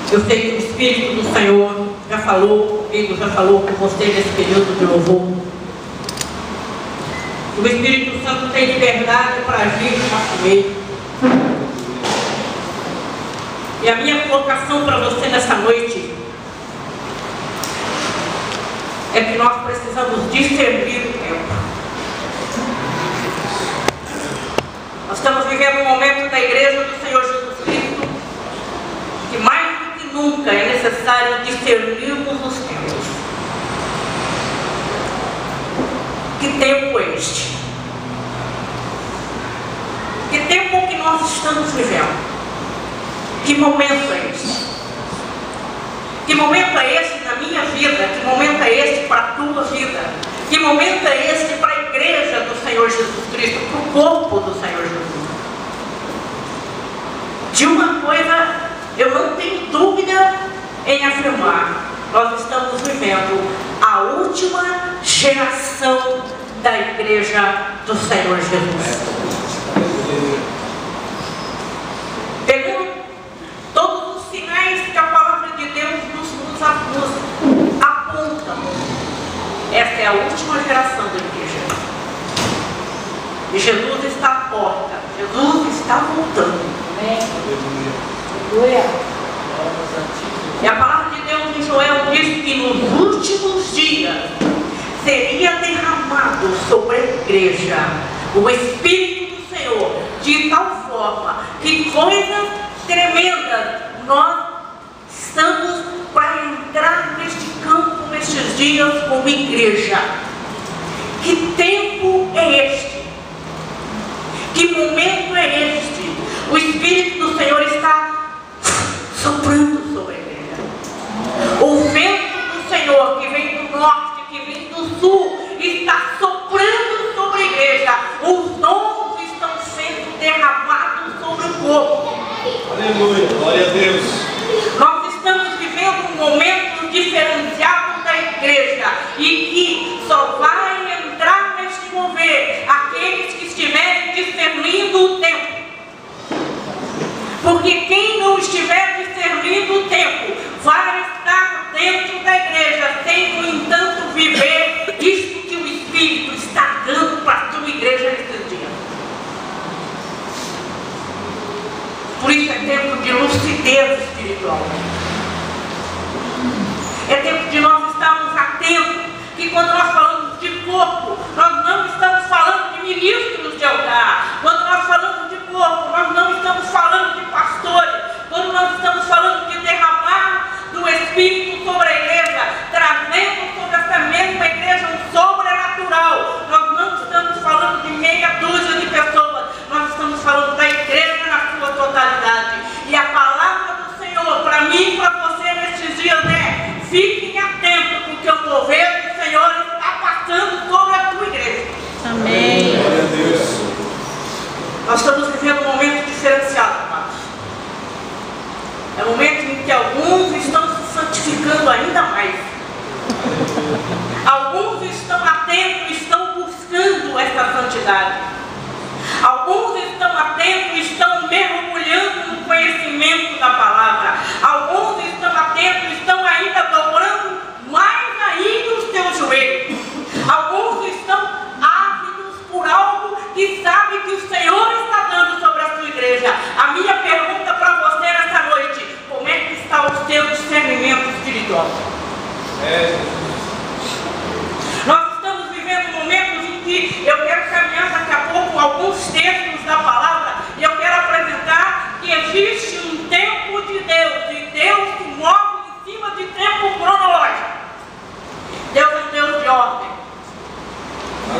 Eu sei que o Espírito do Senhor já falou comigo, já falou com você nesse período de louvor. O Espírito Santo tem liberdade para agir no nosso meio. E a minha colocação para você nessa noite é que nós precisamos discernir o tempo. Nós estamos vivendo um momento da Igreja do Senhor Jesus Cristo que mais do que nunca é necessário discernirmos os tempos. Que tempo é este? Que tempo que nós estamos vivendo? Que momento é este? Que momento é este na minha vida? Que momento é este para a tua vida? Que momento é este para a Igreja do Senhor Jesus Cristo, para o corpo do Senhor Jesus? De uma coisa eu não tenho dúvida em afirmar: nós estamos vivendo a última geração da Igreja do Senhor Jesus. Pegando todos os sinais que a palavra de Deus nos aponta, essa é a última geração da Igreja. E Jesus está à porta, Jesus está voltando. E a palavra de Deus em Joel diz que nos últimos dias seria derramado sobre a Igreja o Espírito do Senhor, de tal forma que coisas tremendas nós estamos para entrar neste campo nestes dias como Igreja. Que tempo é este? Que momento é este? O Espírito do Senhor está soprando sobre a Igreja. O vento do Senhor que vem do norte, que vem do sul, está soprando sobre a Igreja. Os dons estão sendo derramados sobre o povo. Aleluia, glória a Deus. Nós estamos vivendo um momento diferenciado da Igreja e que só vai entrar neste mover aqueles que estiverem discernindo o tempo. Porque quem não estiver discernindo o tempo vai estar dentro da Igreja sem, no entanto, viver isto que o Espírito está dando para a sua Igreja nesses dias. Por isso é tempo de lucidez espiritual. É tempo de nós estarmos atentos que quando nós falamos de corpo, nós não estamos falando de ministros de altar. Quando nós falamos de corpo, nós não estamos falando de pastores. Quando nós estamos falando de derramar do Espírito sobre a Igreja, trazendo sobre essa mesma Igreja um sobrenatural, nós não estamos falando de meia dúzia de pessoas. Nós estamos falando da Igreja na sua totalidade. E a palavra do Senhor para mim e para você nestes dias é: fiquem atentos, porque o mover do Senhor está passando sobre a tua Igreja. Amém. Glória a Deus. Nós estamos vivendo um momento diferenciado, amados. É um momento em que alguns estão se santificando ainda mais. Alguns estão atentos, estão buscando essa santidade. Alguns estão atentos, estão mergulhando no conhecimento da palavra. Alguns estão atentos, estão ainda dobrando mais ainda os teus joelhos. Alguns estão ávidos por algo que sabe que o Senhor está dando sobre a sua Igreja. A minha pergunta para você nessa noite: como é que está o seu discernimento espiritual? Nós estamos vivendo momentos em que eu quero caminhar daqui a pouco alguns textos da palavra e eu quero apresentar que existe um tempo de Deus e Deus se move em cima de tempo cronológico. Deus é um Deus de ordem.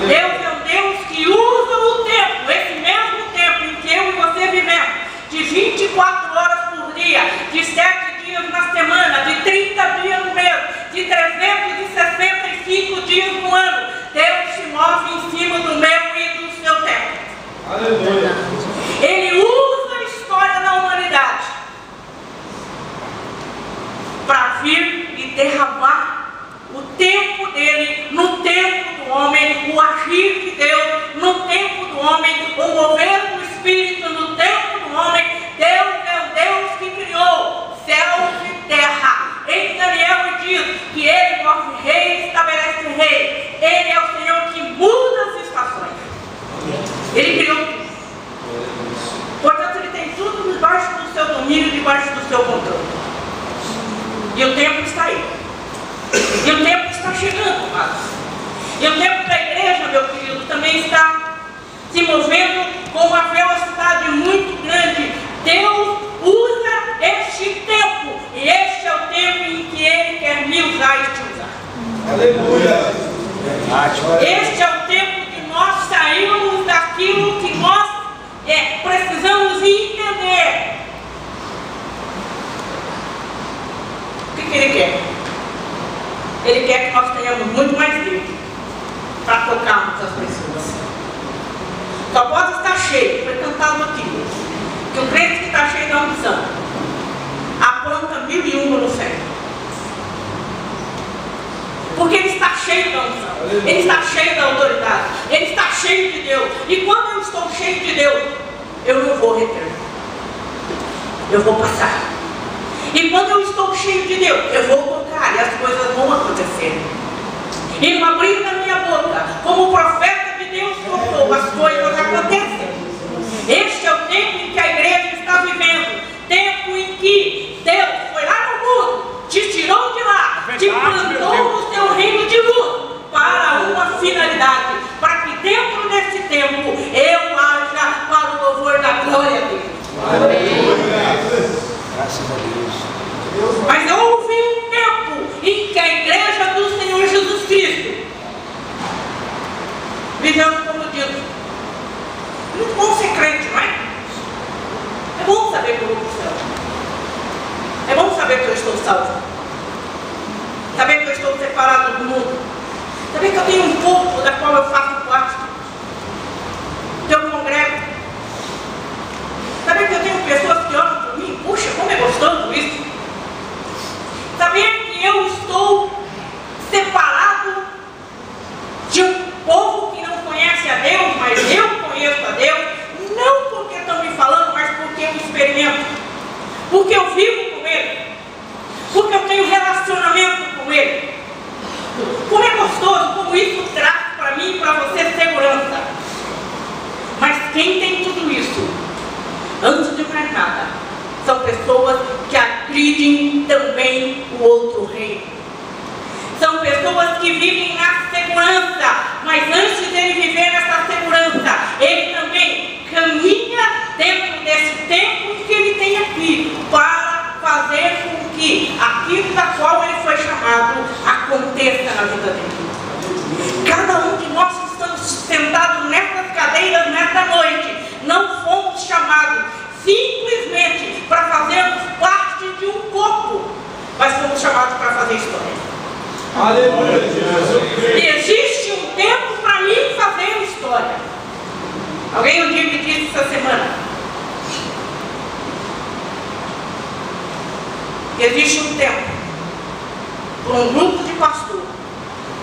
Deus é um Deus que usa o tempo, esse mesmo tempo em que eu e você vivemos, de 24 horas por dia, de 7 dias na semana, de 30 dias no mês, de 365 dias no ano. Deus se move em cima do meu e do seu tempo. Aleluia. Ele usa a história da humanidade para vir e derramar o tempo dele no tempo do homem, o agir de Deus no tempo do homem, o mover do Espírito no tempo do homem. Deus é o Deus que criou céus e rei. Ele é o Senhor que muda as estações. Ele criou tudo. Portanto, ele tem tudo debaixo do seu domínio, debaixo do seu controle. E o tempo está aí. E o tempo está chegando, amados. E o tempo da igreja, meu querido, também está se movendo com uma velocidade muito grande. Deus usa este tempo. E este é o tempo em que Ele quer me usar e te usar. Aleluia. Este é o tempo de nós sairmos daquilo que nós precisamos entender. O que Ele quer? Ele quer que nós tenhamos muito mais livre para tocarmos as pessoas. Só pode estar cheio, foi cantado aqui, que o crente que está cheio da unção apronta 1001 no céu. Porque ele está cheio da unção, ele está cheio da autoridade, ele está cheio de Deus. E quando eu estou cheio de Deus, eu não vou reter, eu vou passar. E quando eu estou cheio de Deus, eu vou tocar e as coisas vão acontecer. E no abrir da minha boca, como profeta de Deus tocou, as coisas acontecem. Este é o tempo em que a igreja está vivendo. Tempo em que Deus foi lá no mundo, te tirou de lá, te plantou no seu reino de luz para uma finalidade, para que dentro desse tempo eu haja para o louvor da glória dele. Graças a Deus. Mas houve um tempo em que a igreja do Senhor Jesus Cristo viveu como Deus. Muito bom ser crente, não é? É bom saber que eu vou para o céu. É bom saber que eu estou salvo. Saber que eu estou separado do mundo. Saber que eu tenho um corpo da qual eu faço parte. Que eu congrego. Saber que eu tenho pessoas que olham para mim. Puxa, como é gostoso isso. Saber que eu estou separado de um povo que não conhece a Deus, mas eu conheço a Deus, não porque estão me falando, mas porque eu experimento, porque eu vivo com Ele, porque eu tenho relacionamento com Ele. Como é gostoso, como isso traz para mim e para você segurança. Mas quem tem tudo isso, antes de mais nada, são pessoas que agridem também o outro reino. São pessoas que vivem na segurança, mas antes de ele viver nessa segurança, ele também caminha dentro desse tempo que ele tem aqui, para fazer com que aquilo da qual ele foi chamado aconteça na vida dele. Cada um de nós que estamos sentados nessas cadeiras nesta noite, não fomos chamados simplesmente para fazermos parte de um corpo, mas fomos chamados para fazer história. Aleluia. E existe um tempo para mim fazer história. Alguém um dia me disse essa semana: existe um tempo para um grupo de pastores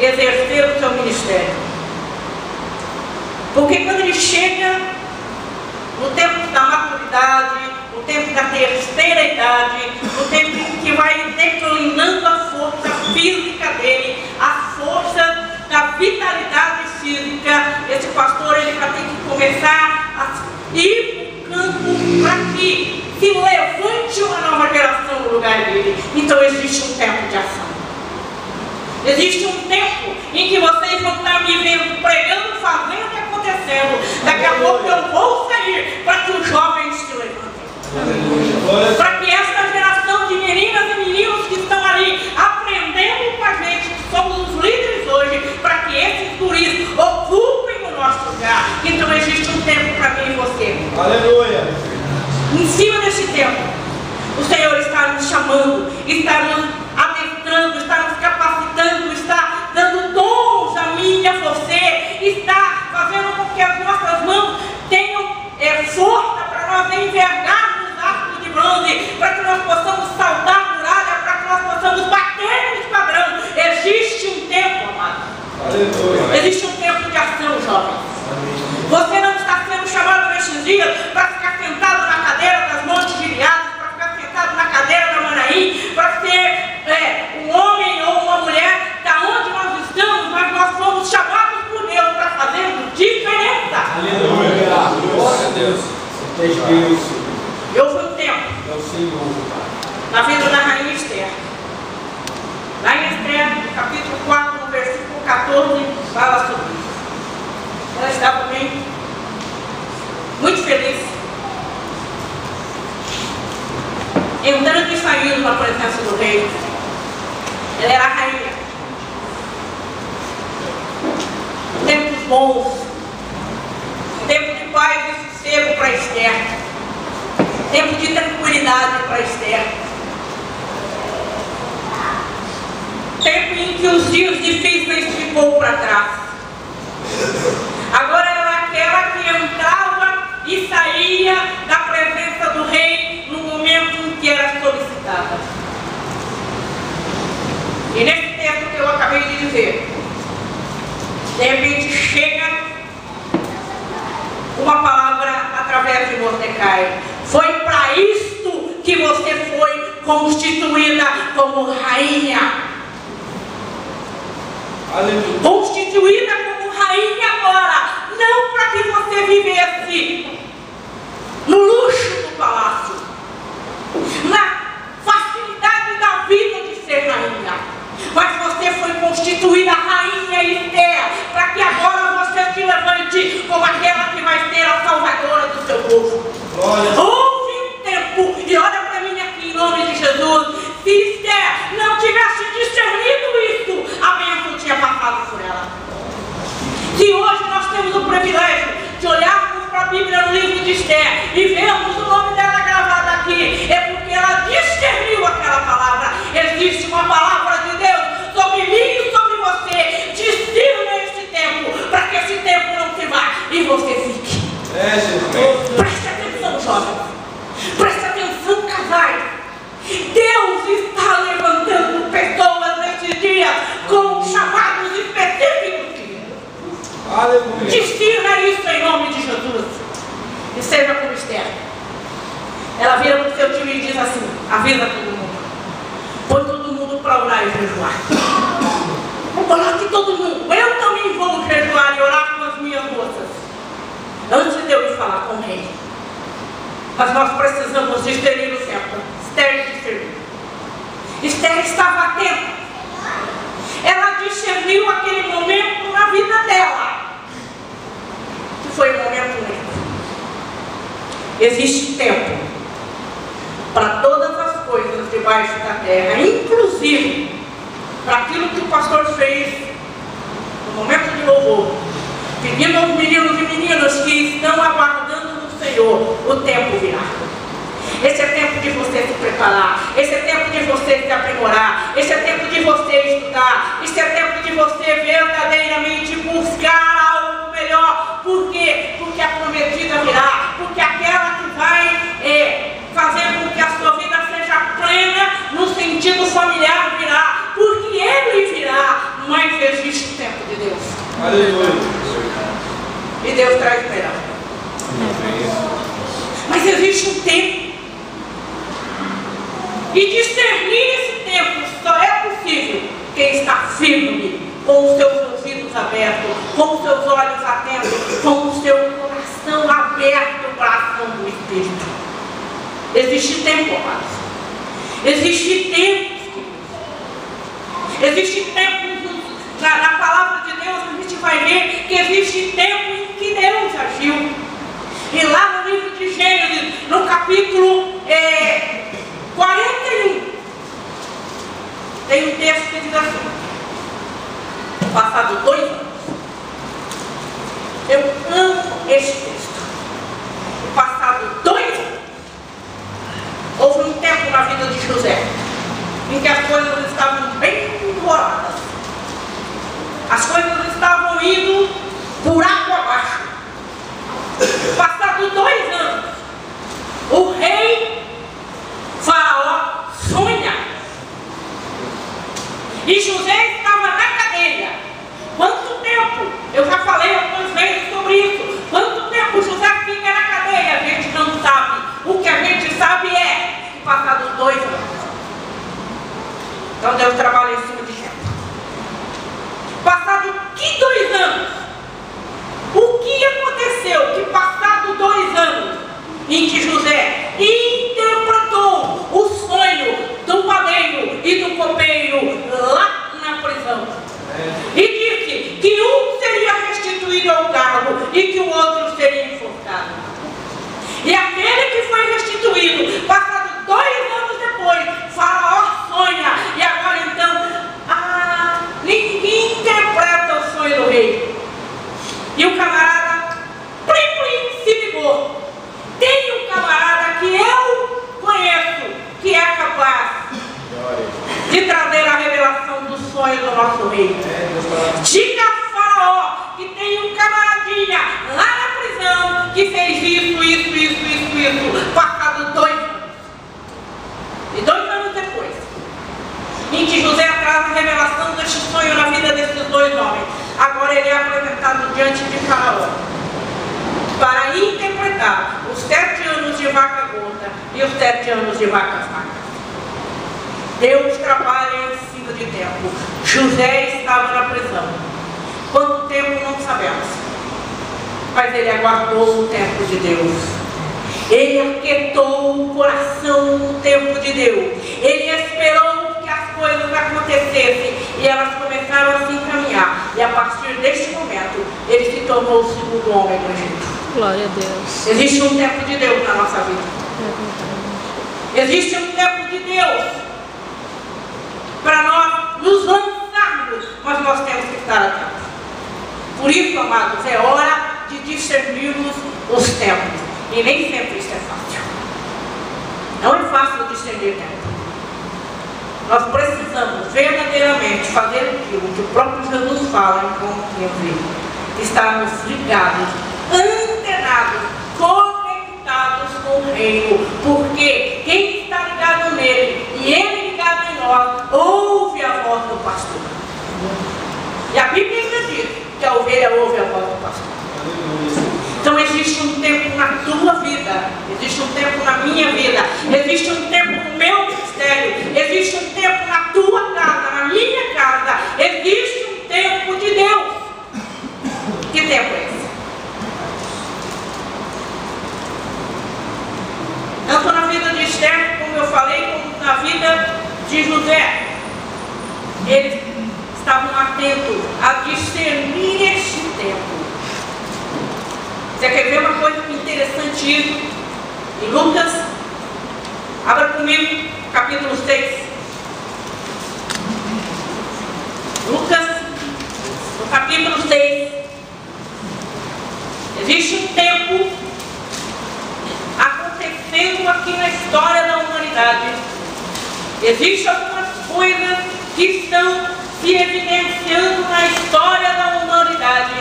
exercer o seu ministério. Porque quando ele chega no tempo da maturidade, no tempo da terceira idade, no tempo em que vai declinando a força física dele, a força da vitalidade física, esse pastor ele vai ter que começar a ir para o campo para que se levante uma nova geração no lugar dele. Então existe um tempo de ação. Existe um tempo em que vocês vão estar me vendo pregando, fazendo e acontecendo. Daqui a pouco eu vou sair para que os jovens se levantem. Para que essa geração de meninas e meninos que estão ali aprendendo com a gente, que somos os líderes hoje, para que esses guris ocupem o nosso lugar. Então existe um tempo para mim e você. Aleluia. Em cima desse tempo, o Senhor está nos chamando, está nos adentrando, está nos capacitando, está dando dons a mim e a você, está fazendo com que as nossas mãos tenham força para nós envergarmos os arcos de bronze, para que nós possamos saltar a muralha, para que nós possamos bater nos padrão. Existe um tempo, amado. Aleluia. Existe um tempo de ação, jovem. Você não está sendo chamado nestes dias para ficar sentado na cadeira das Montes de Gileade, para ficar sentado na cadeira da Manaim, para ser um homem ou uma mulher da onde nós estamos, mas na vida da rainha Esther. Lá em Esther, no capítulo 4, no versículo 14, fala sobre isso. Ela estava bem, muito feliz, entrando e saindo na presença do rei. Ela era a rainha. Tempos bons, tempo de paz e sossego para Esther, tempo de tranquilidade para Esther, tempo em que os dias difíceis ficou para trás. Agora era aquela que entrava e saía da presença do rei no momento em que era solicitada. E nesse texto que eu acabei de dizer, de repente chega uma palavra através de Mordecai. Foi para isto que você foi constituída como rainha. Aleluia. Constituída como rainha agora, não para que você vivesse no luxo do palácio, na facilidade da vida de ser rainha, mas você foi constituída rainha Esther, para que agora você se levante como aquela que vai ser a salvadora do seu povo. Houve um tempo, e olha para mim aqui em nome de Jesus, se Esther não tivesse discernido isso, a bênção tinha passado por ela. Se hoje nós temos o privilégio de olharmos para a Bíblia no livro de Esther e vermos o nome dela gravado aqui, é porque ela discerniu aquela palavra. Existe uma palavra de Deus sobre mim e sobre você. Discirna este tempo, para que esse tempo não se vá e você fique. Preste atenção, jovens. Preste atenção, casais. Deus está levantando pessoas nesses dias com chamados específicos. Aleluia. Discirna isso em nome de Jesus. E seja como Esther. Ela vira para o seu time e diz assim: avisa todo mundo. Põe todo mundo para orar e jejuar. Coloque todo mundo. Eu também vou jejuar e orar com as minhas moças. Antes de eu ir falar com o rei. Mas nós precisamos discernir o tempo. Esther discerniu. Esther estava atenta. Ela discerniu aquele momento na vida dela, que foi um momento lindo. Existe tempo para todas as coisas debaixo da terra, inclusive para aquilo que o pastor fez no momento de louvor, pedindo aos meninos e meninas que estão aguardando no Senhor. O tempo virá. Esse é tempo de você se preparar. Esse é tempo de você se aprimorar. Esse é tempo de você estudar. Esse é tempo de você verdadeiramente buscar algo melhor. Por quê? Porque a prometida virá. Porque aquela que vai fazer com que a sua vida seja plena no sentido familiar virá. Porque Ele virá. Mas existe o tempo de Deus. Aleluia. E Deus traz esperança. Mas existe um tempo. E discernir esse tempo só é possível quem está firme, com os seus ouvidos abertos, com os seus olhos atentos, com o seu coração aberto para a ação do Espírito. Existe tempo, amados. Existe tempo. Existe tempo. Na palavra de Deus a gente vai ver que existe tempo em que Deus agiu. E lá no livro de Gênesis, no capítulo 41, tem um texto que diz assim: passado 2 anos, eu amo este texto. Passado 2 anos, houve um tempo na vida de José em que as coisas estavam bem enroladas, as coisas estavam indo por água abaixo. Passado 2 anos, o rei Faraó sonha. E José estava na cadeia. Quanto tempo? Eu já falei algumas vezes sobre isso. Quanto tempo José fica na cadeia? A gente não sabe. O que a gente sabe é que passados 2 anos. Então Deus trabalha em cima de tempo. Passado que 2 anos? O que aconteceu? Que passado 2 anos em que José interpretou o de trazer a revelação dos sonhos do nosso rei. Diga a Faraó que tem um camaradinha lá na prisão que fez isso, passado 2 anos. E 2 anos depois, em que José traz a revelação deste sonho na vida desses 2 homens, agora ele é apresentado diante de Faraó para interpretar os 7 anos de vaca gorda e os 7 anos de vacas magras. Deus trabalha em cima de tempo. José estava na prisão. Quanto tempo não sabemos, mas ele aguardou o tempo de Deus. Ele aquietou o coração no tempo de Deus. Ele esperou que as coisas acontecessem e elas começaram a se encaminhar. E a partir deste momento, ele se tornou o segundo homem do Egito. Glória a Deus. Existe um tempo de Deus na nossa vida. Existe um tempo de Deus para nós nos lançarmos, mas nós temos que estar atentos. Por isso, amados, é hora de discernirmos os tempos. E nem sempre isso é fácil. Não é fácil discernir tempo. Nós precisamos verdadeiramente fazer aquilo que o próprio Jesus fala em João 15. Estarmos ligados, antenados, conectados com o reino. Porque quem está ligado nele e ele ligado em nós, ouve a voz do pastor. E a Bíblia diz que a ovelha ouve a voz do pastor. Então existe um tempo na tua vida, existe um tempo na minha vida, existe um tempo no meu ministério, existe um tempo na tua casa, na minha casa, existe um tempo de Deus. Que tempo é esse? Tanto na vida de Esther, como eu falei, como na vida de José, eles estavam atentos a discernir este tempo. Você quer ver uma coisa interessante isso? Em Lucas, abra comigo, capítulo 6. Lucas, no capítulo 6. Existe um tempo acontecendo aqui na história da humanidade. Existem algumas coisas que estão se evidenciando na história da humanidade.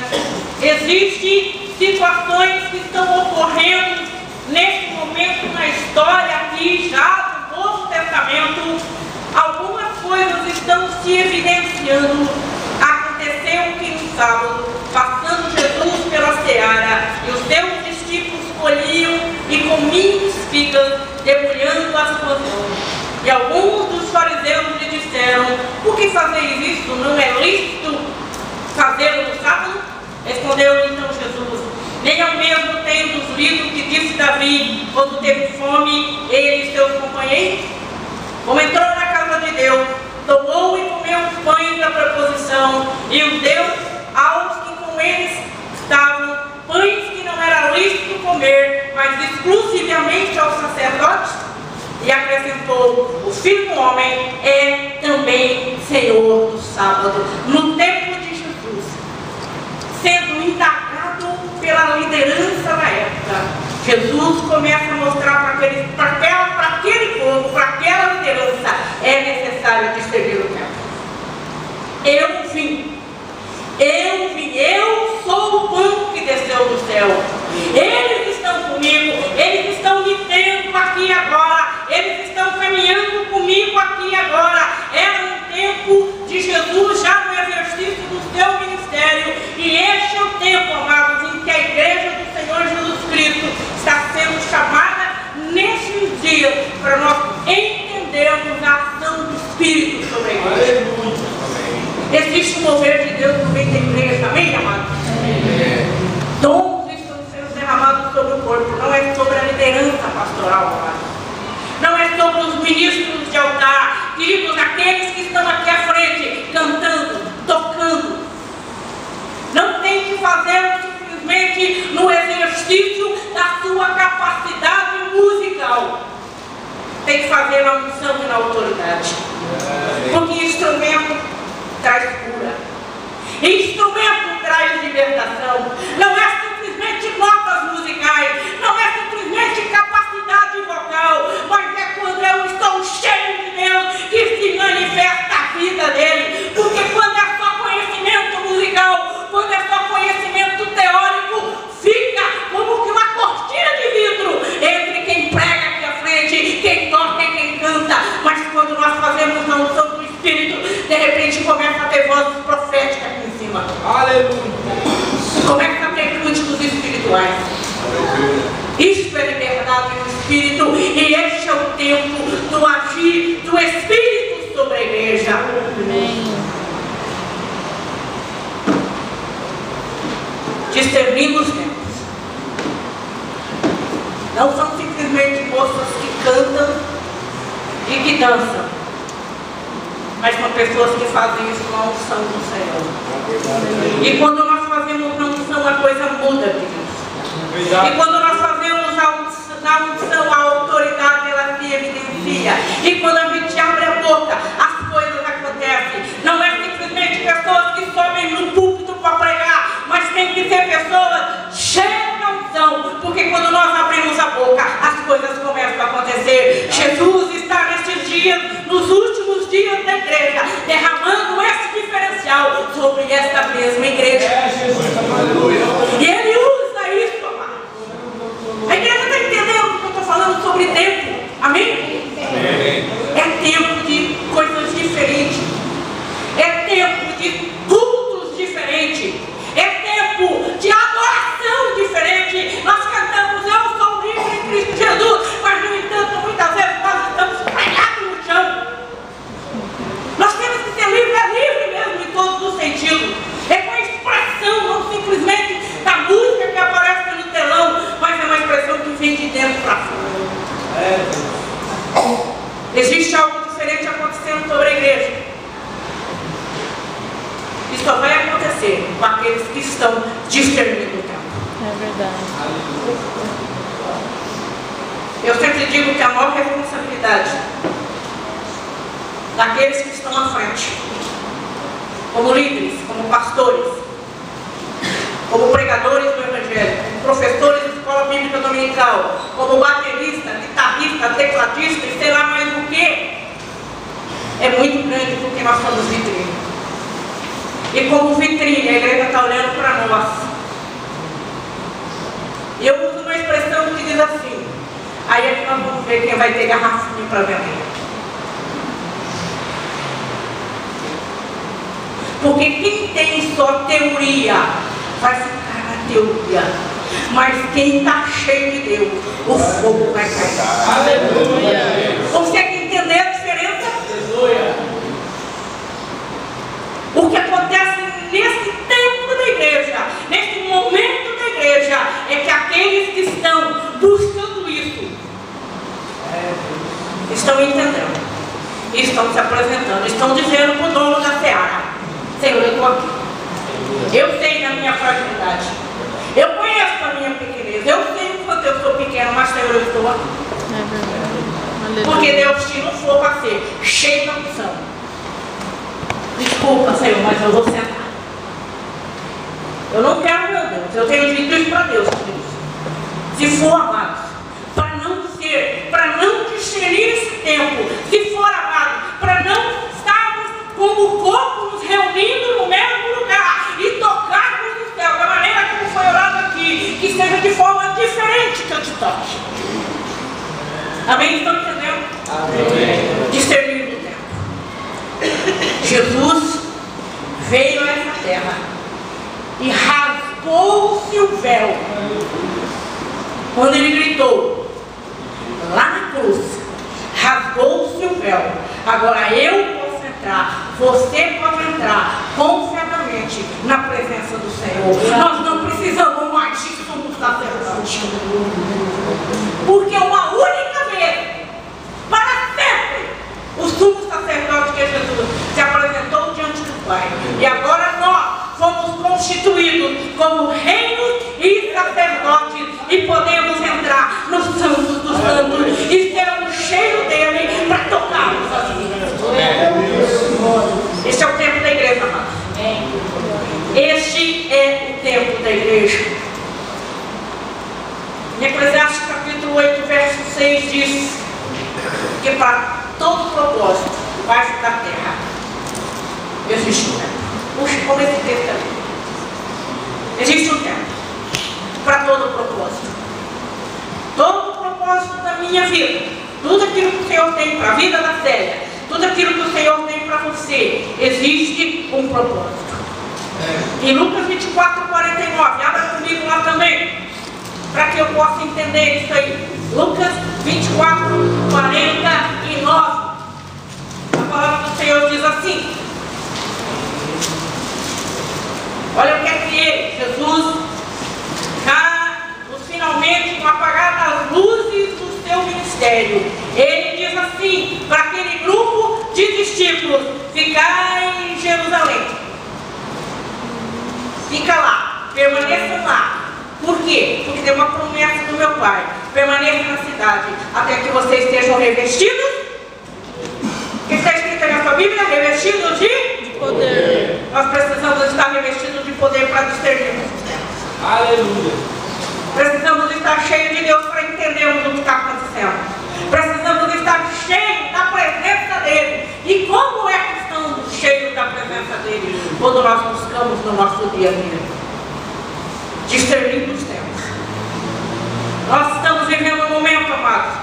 Existem situações que estão ocorrendo nesse momento na história aqui já do Novo Testamento. Algumas coisas estão se evidenciando. Aconteceu que no sábado, passando Jesus pela seara, e os seus discípulos colhiam e comiam espigas, debulhando as suas mãos. E alguns dos fariseus lhe disseram: por que fazeis isso? Não é lícito fazê-lo no sábado? Respondeu então Jesus: nem ao mesmo tendes lido que disse Davi, quando teve fome, ele e seus companheiros? Como entrou na casa de Deus, tomou e comeu os pães da proposição, e os deu aos que com eles estavam, pães que não era lícito comer, mas exclusivamente aos sacerdotes? E acrescentou: o Filho do Homem é também Senhor do sábado. No tempo de Jesus, sendo indagado pela liderança da época, Jesus começa a mostrar para aquele povo, para aquela liderança, é necessário discernir o tempo. Eu vim, eu sou o pão que desceu do céu. Eles estão comigo, eles estão me tendo aqui agora, eles estão caminhando comigo aqui agora. Era um tempo de Jesus já no exercício do seu ministério, e este é o tempo, amados, em que a igreja do Senhor Jesus Cristo está sendo chamada nesses dias para nós entendermos a ação do Espírito sobre a igreja. Existe um mover de Deus no meio da igreja, amém, amados? Dons estão sendo derramados sobre o corpo, não é sobre a liderança pastoral, amados. Não é sobre os ministros de altar, queridos, aqueles que estão aqui à frente, cantando, tocando. Não tem que fazer simplesmente no exercício da sua capacidade musical. Tem que fazer na unção e na autoridade. Porque instrumento traz cura. Instrumento traz libertação. Não é simplesmente notas musicais, não é simplesmente capacidade vocal, mas é quando eu estou cheio de Deus que se manifesta Aleluia. Começa a ter cânticos espirituais. Isto é liberdade do Espírito, e este é o tempo do agir do Espírito sobre a igreja. Amém. Discernindo os tempos. Não são simplesmente moças que cantam e que dançam, mas são pessoas que fazem isso com a unção do Senhor. E quando nós fazemos na unção, a coisa muda, queridos. E quando nós fazemos na unção, a autoridade, ela se evidencia. E quando a gente abre a boca, as coisas acontecem. Não é simplesmente pessoas que sobem no púlpito para pregar, mas tem que ser pessoas cheias de unção. Porque quando nós abrimos a boca, as coisas começam a acontecer. Jesus está nestes dias, nos últimos dias da igreja, derramando esse diferencial sobre esta mesma igreja. E Ele usa isso, amado. A igreja está entendendo o que eu estou falando sobre tempo? Amém? É tempo de coisas diferentes. É tempo de cultos diferentes. É tempo de adoração diferente. Nós cantamos, eu sou livre em Cristo Jesus, mas no entanto, muitas vezes nós estamos pregados no chão. Nós temos que ser livre, é livre mesmo em todos os sentidos. É com a expressão, não simplesmente da música que aparece no telão, mas é uma expressão que vem de dentro para fora. Existe algo diferente acontecendo sobre a igreja. Isso só vai acontecer com aqueles que estão discernindo o tempo. É verdade. Eu sempre digo que a maior responsabilidade daqueles que estão à frente, como líderes, como pastores, como pregadores do Evangelho, como professores de escola bíblica dominical, como baterista, guitarrista, tecladista e sei lá mais o que, é muito grande porque nós somos vitrine. E como vitrine, a igreja está olhando para nós. E eu uso uma expressão que diz assim: aí é que nós vamos ver quem vai ter garrafinha para vender. Porque quem tem só teoria vai ficar na teoria. Mas quem está cheio de Deus, o fogo vai cair. Aleluia. Consegue entender a diferença? O que acontece nesse tempo da igreja, nesse momento da igreja, é que aqueles que estão buscando isso estão entendendo, estão se apresentando, estão dizendo para o dono da seara: Senhor, eu estou aqui. Eu sei da minha fragilidade. Eu conheço a minha pequenez. Eu sei o quanto eu sou pequeno, mas Senhor, eu estou aqui. É verdade. Porque Deus te não for para ser cheio de unção. Desculpa, Senhor, mas eu vou sentar. Eu não quero, meu Deus. Eu tenho dito isso para Deus, queridos. Se for, amados, para não discernir esse tempo, se for, amado, para não estarmos como corpo nos reunindo no mesmo lugar e tocarmos no céu, da maneira como foi orado aqui, que seja de forma diferente que eu te toque. Amém? Estão entendendo? Amém. Discernir o tempo. Jesus veio a essa terra e rasgou-se o véu quando ele gritou lá na cruz: rasgou-se o véu. Agora eu posso entrar, você pode entrar confiadamente na presença do Senhor. Nós não precisamos mais de sumo sacerdote, porque uma única vez, para sempre, o sumo sacerdote, que é Jesus, se apresentou diante do Pai. E agora nós fomos constituídos como reinos e sacerdotes e podemos entrar nos santos dos santos e sermos cheios dele para tocarmos as vidas. Este é o tempo da igreja, amado. Este é o tempo da igreja. Em Eclesiastes capítulo 8, verso 6 diz que para todo propósito debaixo da terra existe um tempo. Puxa, como esse texto ali. Existe um tempo para todo propósito. Todo propósito da minha vida, tudo aquilo que o Senhor tem para a vida da Célia, tudo aquilo que o Senhor tem para você, existe um propósito. Em Lucas 24, 49. Abra comigo lá também, para que eu possa entender isso aí. Lucas 24, 49. A palavra do Senhor diz assim. Olha o que é que ele, Jesus, finalmente, com apagadas as luzes do seu ministério, ele diz assim para aquele grupo de discípulos: ficai em Jerusalém, fica lá, permaneçam lá. Por quê? Porque tem uma promessa do meu Pai: permaneçam na cidade até que vocês sejam revestidos. O que está escrito aí na sua Bíblia? Revestidos de Poder. Nós precisamos estar revestidos de poder para discernir os sistemas. Aleluia. Precisamos estar cheios de Deus para entendermos o que está acontecendo. Precisamos estar cheios da presença dEle. E como é que estamos cheios da presença dEle? Quando nós buscamos no nosso dia a dia, discernindo os tempos. Nós estamos vivendo um momento, amados,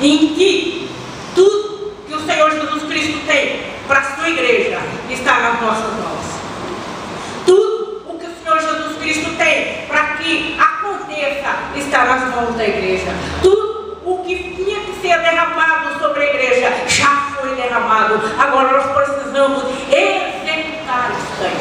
em que tudo que o Senhor Jesus Cristo tem para a sua igreja está nas nossas mãos. Tudo o que o Senhor Jesus Cristo tem para que aconteça está nas mãos da igreja. Tudo o que tinha que ser derramado sobre a igreja já foi derramado. Agora nós precisamos executar isso aí.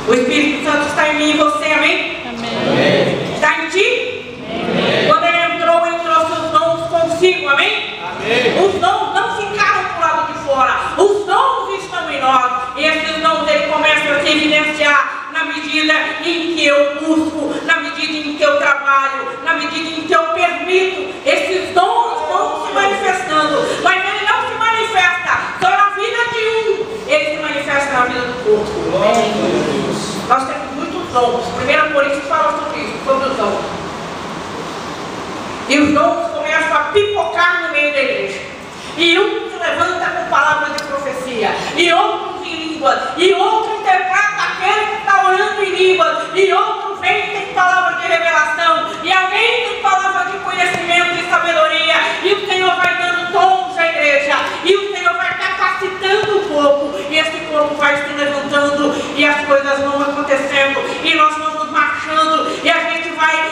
O Espírito Santo está em mim e você, amém? Amém. Está em ti? Amém. Quando ele entrou, ele trouxe os dons consigo, amém? Amém. Os dons não ficaram para o lado de fora. Os dons estão em nós. E esses dons ele começa a se evidenciar na medida em que eu busco, na medida em que eu trabalho, na medida em que eu permito. Esses dons vão se manifestando, mas ele não se manifesta só na vida de um, ele se manifesta na vida do corpo. Glória a Deus. Nós temos muitos dons. 1 Coríntios fala sobre isso, sobre os dons. E os dons começam a pipocar no meio da igreja. E um se levanta com palavras de profecia, e outros em línguas, e outro interpreta aquele que está orando em línguas, e outro vem tem palavra de revelação, e alguém tem palavra de conhecimento e sabedoria, e o Senhor vai dando dons à igreja, e o Senhor vai capacitando o corpo, e esse corpo vai se levantando, e as coisas vão acontecendo, e nós vamos marchando, e a gente vai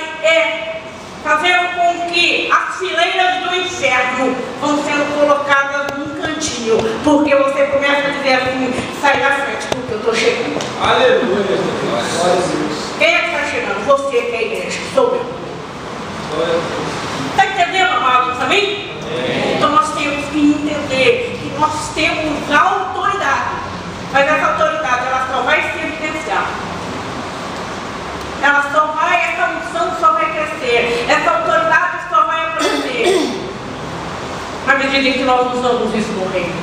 fazendo com que as fileiras do inferno vão sendo colocadas num cantinho, porque você começa a dizer assim: sai da frente, porque eu estou chegando. Aleluia. Glória a Deus. Quem é que está chegando? Você que é a igreja, sou eu. Glória a Deus. Está entendendo, amados? Amém? Então nós temos que entender que nós temos autoridade, mas essa autoridade ela só vai se evidenciar. Essa unção só vai crescer, essa autoridade só vai aparecer na medida em que nós usamos isso no reino.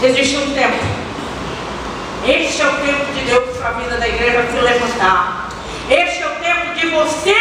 Existe um tempo. Este é o tempo de Deus para a vida da igreja se levantar. Este é o tempo de você